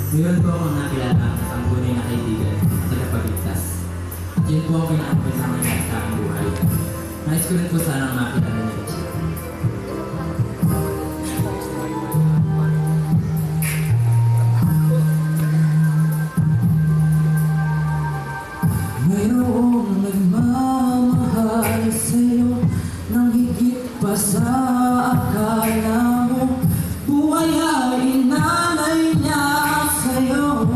Meron po akong nakilala ang tunay na kaibigan at tagapagligtas. At yun po ang pinaampay sa mga sa aking buhay. Nais ko rin po sanang makilala niyo siya. Mayroong nagmamahal sa'yo nang higit pa sa akala mo. Buhay ay inalay niya sa'yo.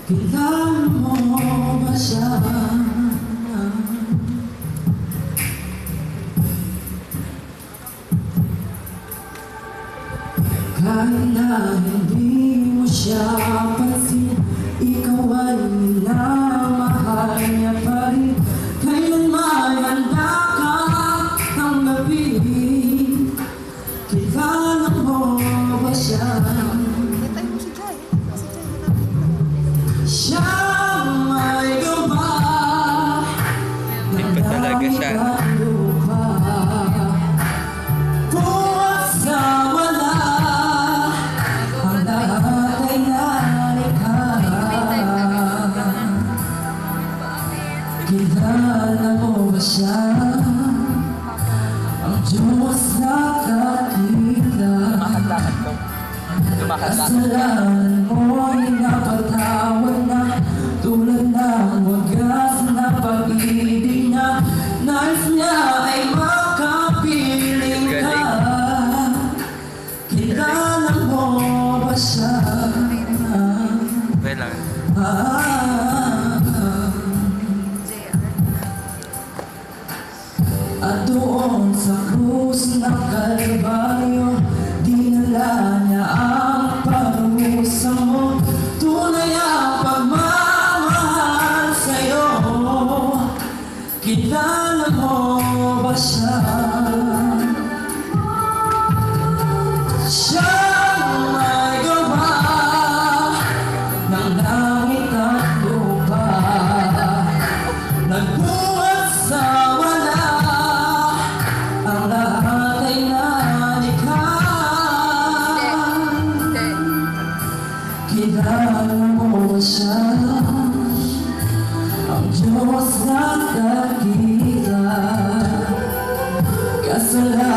Kilala mo ba siya? Kahit na hindi mo siya pansin, ikaw ay minamahal niya pa rin. Kailanman handa ka tanggapin. Kilala mo ba siya? Siya may gawa ng langit at lupa. Buhat sa wala, ang lahat ay nalikha. Kilala mo ba siya? Ang Diyos na kakita. Kasalanan mo'y napatawad na, tulad ng wagas na pag-ibig niya. Nais niya ay makapiling ka. Kilala mo ba siya? At doon sa krus ng Kalbaryo, dinala niya ang parusa mo. Tunay ang pagmamahal sa'yo. Kilala mo ba siya? Siya may gawa ng langit at lupa. Nagbuhat sa wala, ang lahat ay nalikha. Kilala mo ba siya? Ang Diyos na kakita. Kasalanan